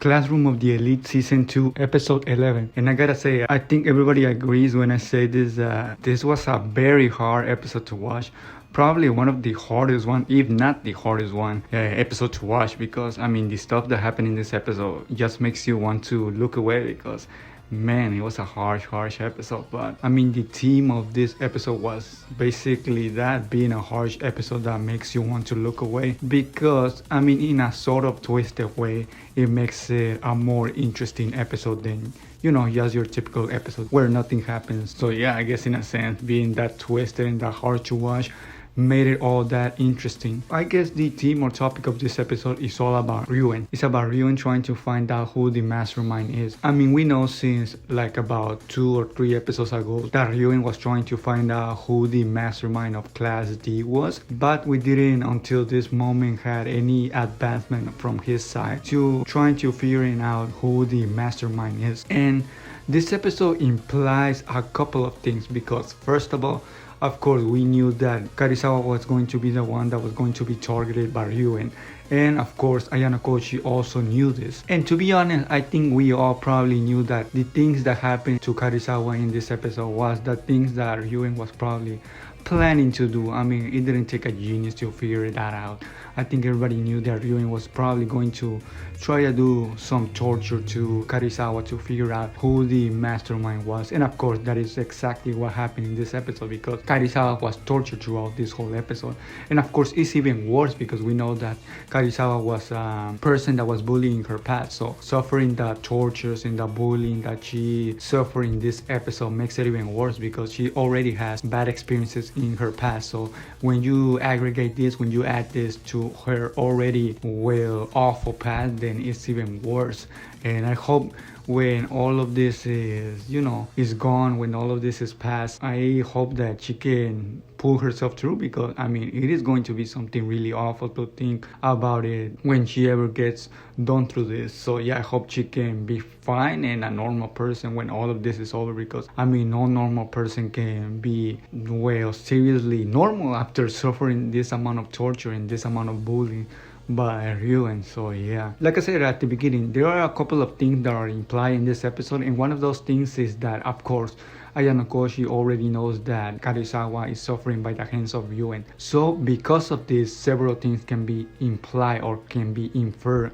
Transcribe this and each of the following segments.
Classroom of the Elite Season 2, Episode 11. And I gotta say, I think everybody agrees when I say this, this was a very hard episode to watch. Probably one of the hardest one, if not the hardest one, episode to watch, because I mean the stuff that happened in this episode just makes you want to look away, because man, it was a harsh episode. But I mean the theme of this episode was basically that, being a harsh episode that makes you want to look away, because I mean in a sort of twisted way it makes it a more interesting episode than, you know, just your typical episode where nothing happens. So yeah, I guess in a sense being that twisted and that hard to watch made it all that interesting. I guess the theme or topic of this episode is all about Ryuuen. It's about Ryuuen trying to find out who the mastermind is. I mean, we know since like about 2 or 3 episodes ago that Ryuuen was trying to find out who the mastermind of Class D was, but we didn't until this moment had any advancement from his side to trying to figuring out who the mastermind is. And this episode implies a couple of things, because first of all, of course, we knew that Karuizawa was going to be the one that was going to be targeted by Ryuuen. And of course, Ayanokouji also knew this. And to be honest, I think we all probably knew that the things that happened to Karuizawa in this episode was the things that Ryuuen was probably planning to do. I mean, it didn't take a genius to figure that out. I think everybody knew that Ryuuen was probably going to try to do some torture to Karuizawa to figure out who the mastermind was. And of course, that is exactly what happened in this episode, because Karuizawa was tortured throughout this whole episode. And of course, it's even worse because we know that Karuizawa was a person that was bullying her past. So suffering the tortures and the bullying that she suffered in this episode makes it even worse, because she already has bad experiences in her past. So when you aggregate this, when you add this to her already well awful past, then it's even worse. And I hope when all of this is, you know, is gone, when all of this is past, I hope that she can pull herself through, because I mean it is going to be something really awful to think about it when she ever gets done through this. So yeah, I hope she can be fine and a normal person when all of this is over, because I mean no normal person can be, well, seriously normal after suffering this amount of torture and this amount of bullying by Ryuuen. So yeah, like I said at the beginning, there are a couple of things that are implied in this episode, and one of those things is that of course Ayanokouji already knows that Karuizawa is suffering by the hands of Ryuuen. So because of this, several things can be implied or can be inferred.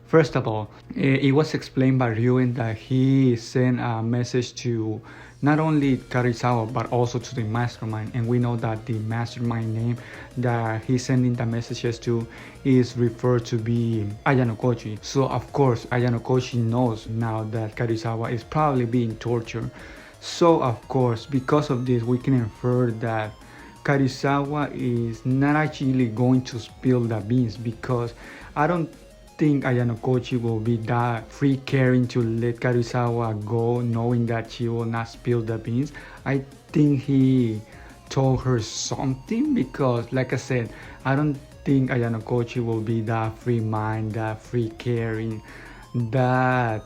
First of all, it was explained by Ryuuen that he sent a message to not only Karuizawa but also to the mastermind, and we know that the mastermind name that he's sending the messages to is referred to be Ayanokouji. So of course Ayanokouji knows now that Karuizawa is probably being tortured. So of course, because of this, we can infer that Karuizawa is not actually going to spill the beans, because I don't think Ayanokouji will be that free caring to let Karuizawa go knowing that she will not spill the beans. I think he told her something, because like I said, I don't think Ayanokouji will be that free mind, that free caring, that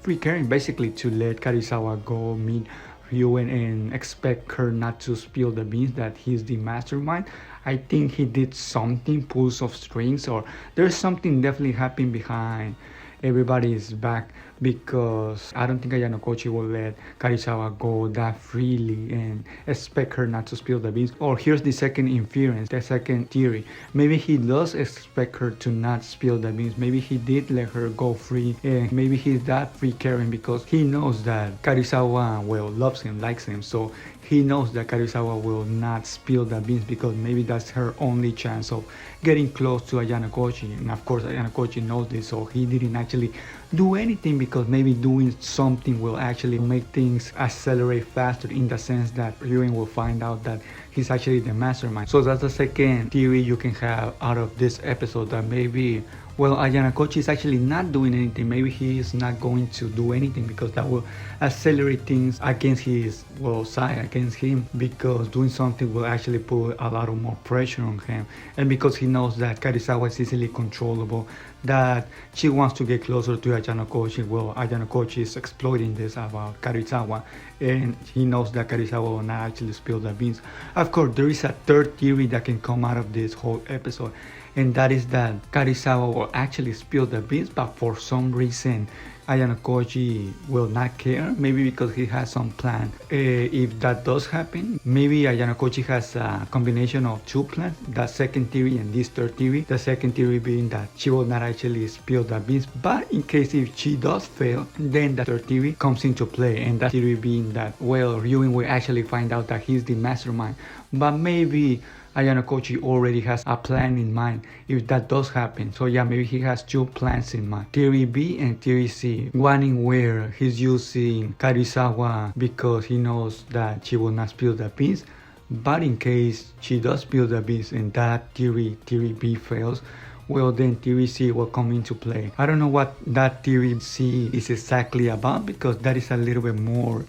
free caring basically to let Karuizawa go meet Ryuuen and expect her not to spill the beans that he's the mastermind. I think he did something, pulls of strings, or there's something definitely happening behind everybody's back, because I don't think Ayanokouji will let Karuizawa go that freely and expect her not to spill the beans. Or here's the second inference, the second theory. Maybe he does expect her to not spill the beans. Maybe he did let her go free, and maybe he's that free caring because he knows that Karuizawa, well, loves him, likes him. So he knows that Karuizawa will not spill the beans, because maybe that's her only chance of getting close to Ayanokouji. And of course Ayanokouji knows this, so he didn't actually do anything, because maybe doing something will actually make things accelerate faster, in the sense that Ryuuen will find out that he's actually the mastermind. So that's the second theory you can have out of this episode, that maybe, well, Ayanokouji is actually not doing anything. Maybe he is not going to do anything, because that will accelerate things against his, well, side, against him, because doing something will actually put a lot of more pressure on him. And because he knows that Karuizawa is easily controllable, that she wants to get closer to Ayanokouji, well, Ayanokouji is exploiting this about Karuizawa, and he knows that Karuizawa will not actually spill the beans. Of course, there is a third theory that can come out of this whole episode, and that is that Karuizawa will actually spill the beans, but for some reason Ayanokouji will not care, maybe because he has some plan. If that does happen, maybe Ayanokouji has a combination of two plans, the second theory and this third theory. The second theory being that she will not actually spill the beans, but in case if she does fail, then the third theory comes into play, and that theory being that, well, Ryuuen will actually find out that he's the mastermind, but maybe Ayanokouji already has a plan in mind if that does happen. So yeah, maybe he has two plans in mind. Theory B and Theory C. One in where he's using Karuizawa because he knows that she will not spill the beans. But in case she does spill the beans and that theory B fails, well, then Theory C will come into play. I don't know what that Theory C is exactly about, because that is a little bit more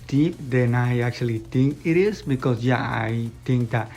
deep than I actually think it is, because yeah, I think that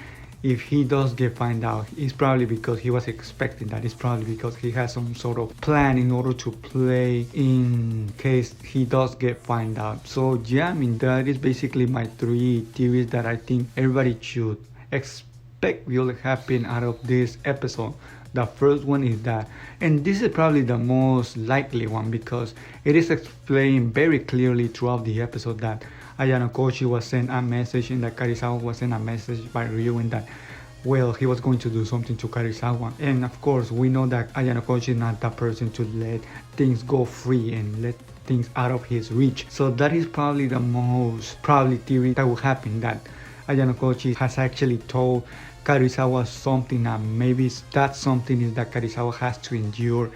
if he does get found out, it's probably because he was expecting that. It's probably because he has some sort of plan in order to play in case he does get found out. So yeah, I mean, that is basically my three theories that I think everybody should expect will happen out of this episode. The first one is that, and this is probably the most likely one, because it is explained very clearly throughout the episode that Ayanokouji was sent a message and that Karuizawa was sent a message by Ryuuen that, well, he was going to do something to Karuizawa. And of course, we know that Ayanokouji is not the person to let things go free and let things out of his reach. So that is probably the most probably theory that will happen, that Ayanokouji has actually told Karuizawa something, and maybe that something is that Karuizawa has to endure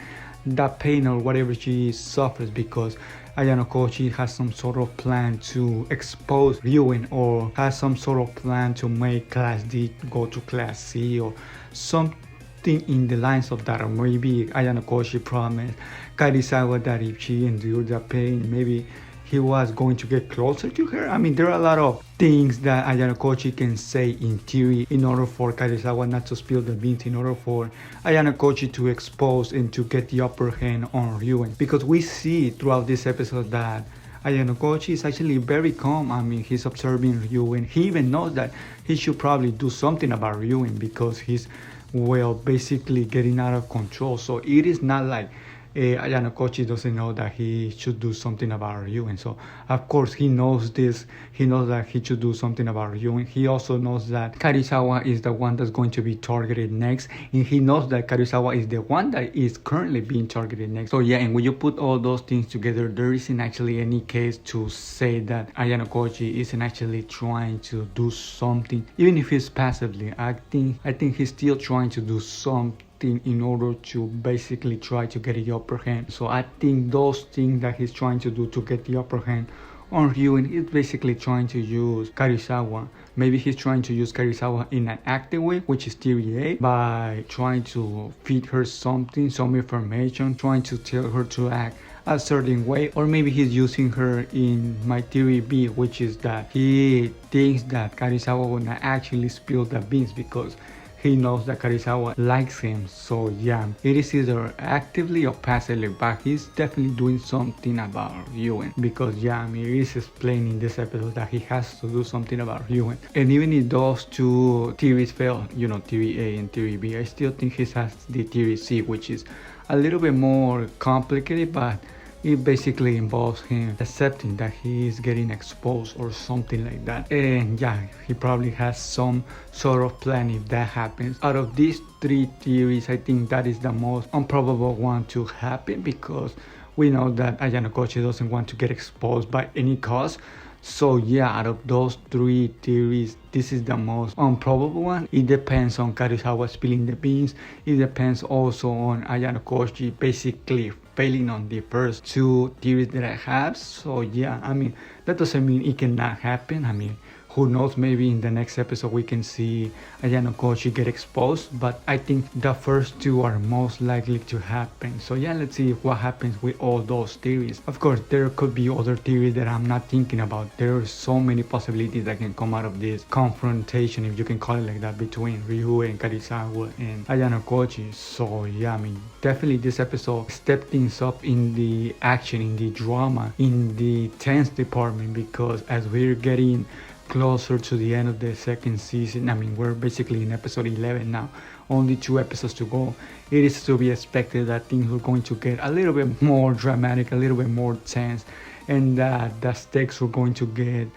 that pain or whatever she suffers because Ayanokouji has some sort of plan to expose Ryuuen, or has some sort of plan to make Class D go to Class C, or something in the lines of that. Or maybe Ayanokouji promised Karuizawa that if she endured the pain, maybe he was going to get closer to her. I mean, there are a lot of things that Ayanokouji can say in theory in order for Karuizawa not to spill the beans, in order for Ayanokouji to expose and to get the upper hand on Ryuuen. Because we see throughout this episode that Ayanokouji is actually very calm. I mean, he's observing Ryuuen. He even knows that he should probably do something about Ryuuen because he's, well, basically getting out of control. So it is not like Ayanokouji doesn't know that he should do something about Ryuuen. So of course he knows this. He knows that he should do something about Ryuuen. He also knows that Karuizawa is the one that's going to be targeted next, and he knows that Karuizawa is the one that is currently being targeted next. So yeah, and when you put all those things together, there isn't actually any case to say that Ayanokouji isn't actually trying to do something, even if he's passively. I think he's still trying to do something in order to basically try to get the upper hand. So I think those things that he's trying to do to get the upper hand on Ryuuen is basically trying to use Karuizawa. Maybe he's trying to use Karuizawa in an active way, which is theory A, by trying to feed her something, some information, trying to tell her to act a certain way. Or maybe he's using her in my theory B, which is that he thinks that Karuizawa will not actually spill the beans because he knows that Karuizawa likes him. So yeah, it is either actively or passively, but he's definitely doing something about Ryuuen, because yeah, I mean, it is explained in this episode that he has to do something about Ryuuen. And even if those two theories fail, you know, theory A and theory B, I still think he has the theory C, which is a little bit more complicated, but it basically involves him accepting that he is getting exposed or something like that. And yeah, he probably has some sort of plan if that happens. Out of these three theories, I think that is the most improbable one to happen, because we know that Ayanokouji doesn't want to get exposed by any cost. So yeah, out of those three theories, this is the most improbable one. It depends on Karuizawa spilling the beans. It depends also on Ayanokouji basically failing on the first two theories that I have. So yeah, I mean, that doesn't mean it cannot happen. I mean, who knows, maybe in the next episode we can see Ayanokouji get exposed, but I think the first two are most likely to happen. So yeah, let's see what happens with all those theories. Of course, there could be other theories that I'm not thinking about. There are so many possibilities that can come out of this confrontation, if you can call it like that, between Ryuuen, Karuizawa and Ayanokouji. So yeah, I mean, definitely this episode stepped things up in the action, in the drama, in the tense department, because as we're getting closer to the end of the second season, I mean, we're basically in episode 11 now only 2 episodes to go, it is to be expected that things are going to get a little bit more dramatic, a little bit more tense, and that the stakes are going to get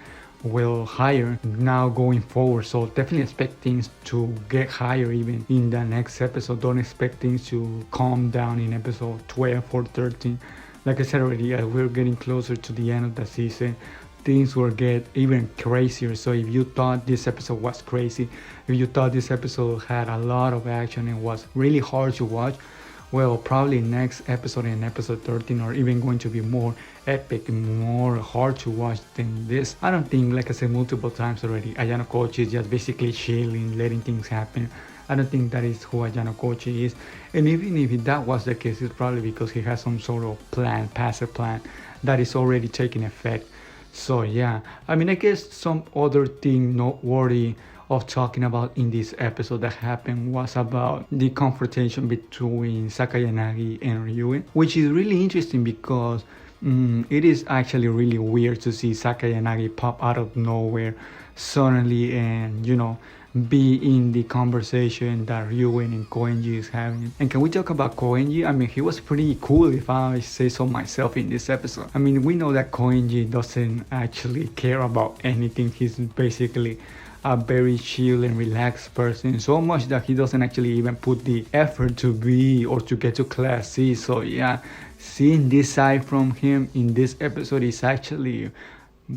higher now going forward. So definitely expect things to get higher even in the next episode. Don't expect things to calm down in episode 12 or 13. Like I said already, we're getting closer to the end of the season. Things will get even crazier. So if you thought this episode was crazy, if you thought this episode had a lot of action and was really hard to watch, well, probably next episode and episode 13 are even going to be more epic and more hard to watch than this. I don't think, like I said multiple times already, Ayanokouji is just basically chilling, letting things happen. I don't think that is who Ayanokouji is. And even if that was the case, it's probably because he has some sort of plan, passive plan, that is already taking effect. So yeah, I mean, I guess some other thing noteworthy of talking about in this episode that happened was about the confrontation between Sakayanagi and Ryuuen, which is really interesting because it is actually really weird to see Sakayanagi pop out of nowhere suddenly and, you know, be in the conversation that Ryuuen and Koenji is having. And can we talk about Koenji? I mean, he was pretty cool, if I say so myself, in this episode. I mean, we know that Koenji doesn't actually care about anything. He's basically a very chill and relaxed person, so much that he doesn't actually even put the effort to be or to get to class C. So yeah, seeing this side from him in this episode is actually,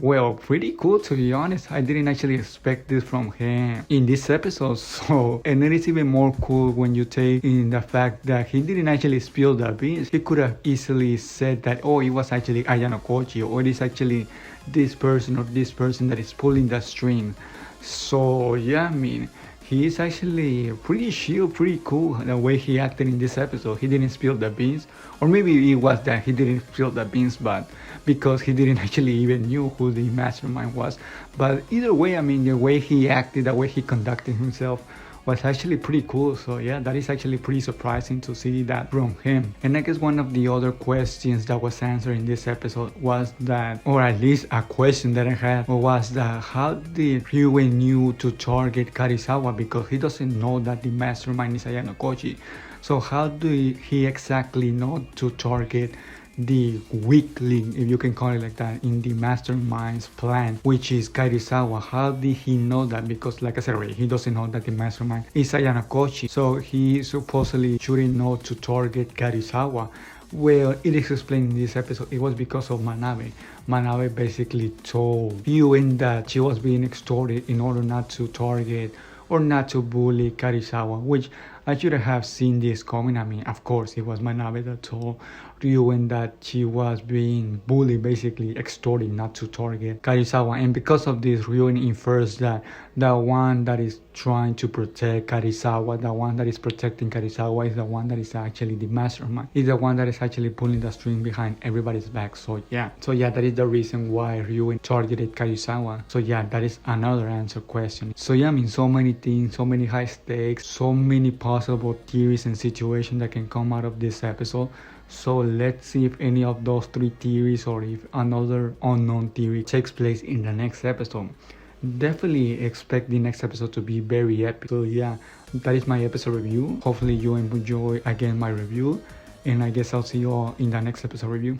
well, pretty cool, to be honest. I didn't actually expect this from him in this episode. So, and then it's even more cool when you take in the fact that he didn't actually spill the beans. He could have easily said that, oh, it was actually Ayanokouji, or it is actually this person or this person that is pulling the string. So yeah, I mean, he is actually pretty chill, pretty cool the way he acted in this episode. He didn't spill the beans, or maybe it was that he didn't spill the beans, but because he didn't actually even knew who the mastermind was. But either way, I mean, the way he acted, the way he conducted himself was actually pretty cool. So yeah, that is actually pretty surprising to see that from him. And I guess one of the other questions that was answered in this episode was that, or at least a question that I had, was that how did Ryuuen knew to target Karuizawa, because he doesn't know that the mastermind is Ayanokouji. So how do he exactly know to target the weak link, if you can call it like that, in the mastermind's plan, which is Karuizawa? How did he know that? Because like I said already, he doesn't know that the mastermind is Ayanokouji, so he supposedly shouldn't know to target Karuizawa. Well, it is explained in this episode, it was because of Manabe. Manabe basically told Ryuuen that she was being extorted in order not to target or not to bully Karuizawa, which I should have seen this coming. I mean, of course, it was Manabe that told Ryuuen that she was being bullied, basically extorted not to target Karuizawa. And because of this, Ryuuen infers that the one that is trying to protect Karuizawa, the one that is protecting Karuizawa, is the one that is actually the mastermind, is the one that is actually pulling the string behind everybody's back. So yeah, that is the reason why Ryuuen targeted Karuizawa. So yeah, that is another answer question. So yeah, I mean, so many things, so many high stakes, so many possible theories and situations that can come out of this episode. So let's see if any of those three theories or if another unknown theory takes place in the next episode. Definitely expect the next episode to be very epic. So yeah, that is my episode review. Hopefully you enjoy again my review, and I guess I'll see you all in the next episode review.